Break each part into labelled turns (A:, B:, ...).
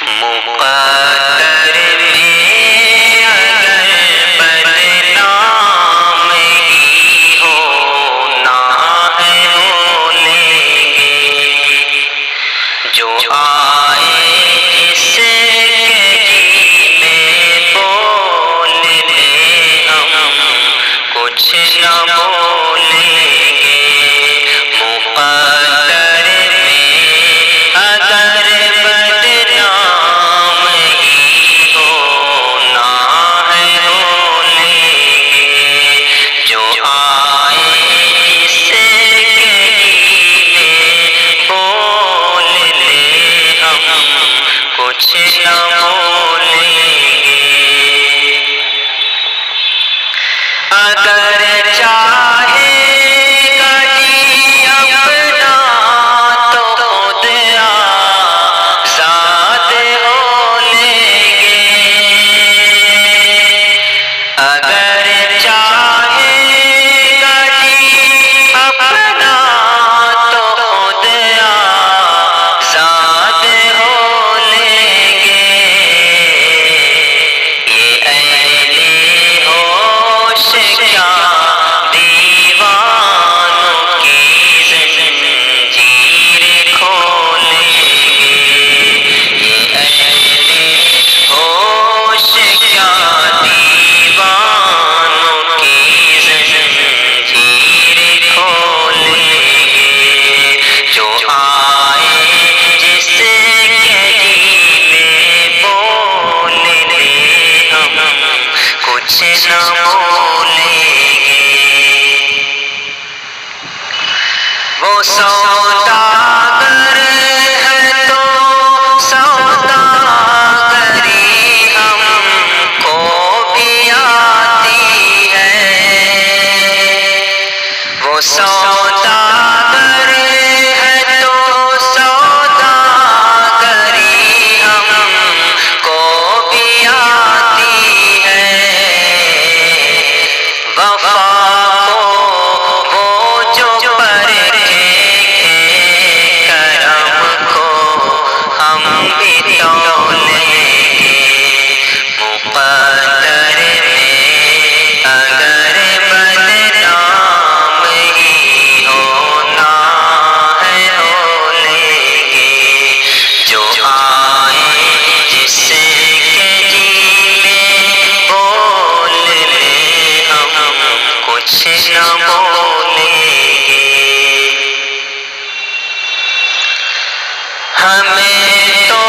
A: مقدر میں اگر بدنام ہی ہونا ہے ہو لیں گے، جو آئے جس کے جی میں بول لیں ہم کچھ نہ بولیں گے۔ مقدر میں اگر بدنام ہی ہونا ہے ہو لیں گے، جو آئے جس کے جی میں بول لیں ہم کچھ نہ بولیں گے۔ اگر چاہے گا جی اپنا تو خود آزاد ہو لیں گے، اگر چاہے گا جی اپنا تو خود آزاد ہو لیں گے۔ یہ اہل ہوش کیا دیوانوں کی زنجیر کھولیں گے، یہ اہل ہوش کیا دیوانوں کی زنجیر کھولیں گے، جو آئے جس کے جی میں بول لیں ہم کچھ نہ بولیں گے۔ وہ سوداگر ہے تو سوداگری ہم کو بھی آتی ہے، وہ سوداگر ہے تو سوداگری ہم کو بھی آتی ہے۔ وفا کو وہ جو پرکھے کرم کو ہم بھی تولیں گے۔ مقدر میں اگر بدنام ہی ہونا ہے ہو لیں گے، جو آئے جس کے جی میں بول لیں ہم کچھ نہ بولیں گے۔ ہمیں تو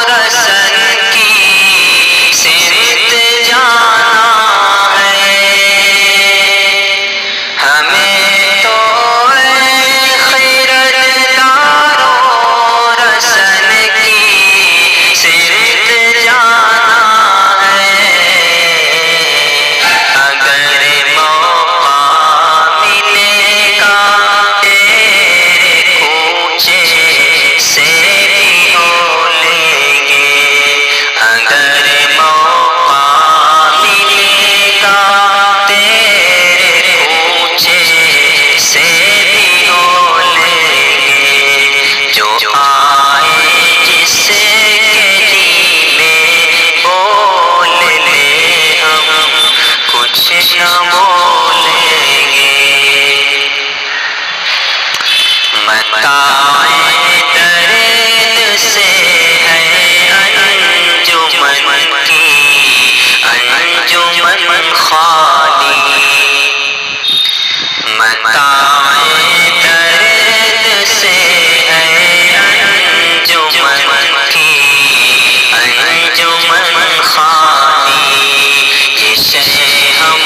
A: رسن کی سمت جانا ہے، ہمیں تو رسن کی سمت جانا ہے۔ اگر موقع ملے گا تیرے کوچے سے بھی ہو لیں گے، اگر موقع ملے گا تیرے کوچے سے بھی ہو لیں گے، جو آئے جس کے جی میں بول لیں ہم کچھ نہ بولیں گے۔ متاع درد سے ہے انجمن کی انجمن خالی، متاع درد سے ہے انجمن کی انجمن خالی، جسے ہم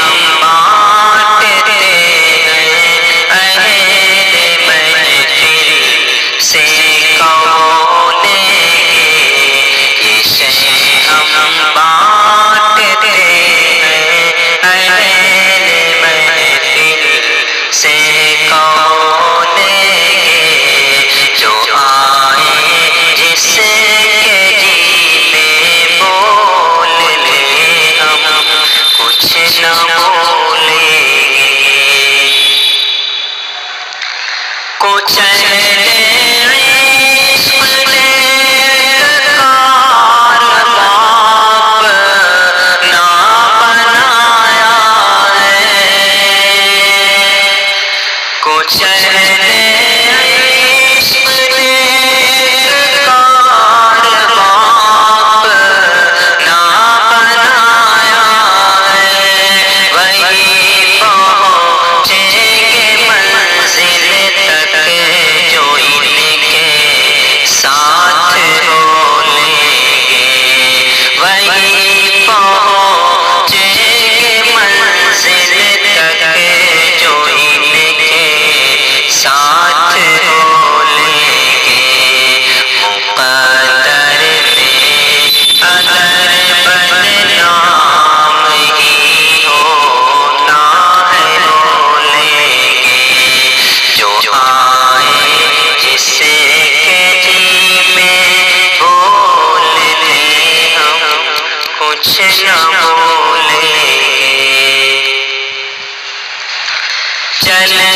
A: چلے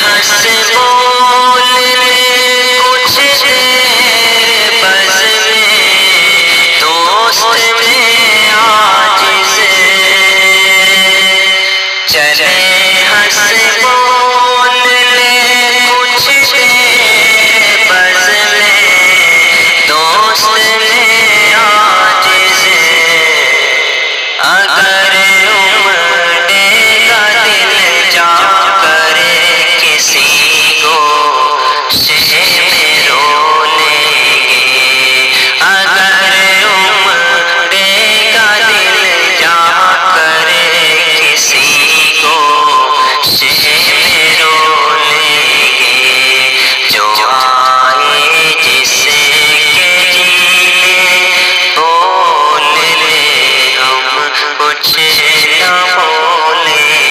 A: ہنس بولنے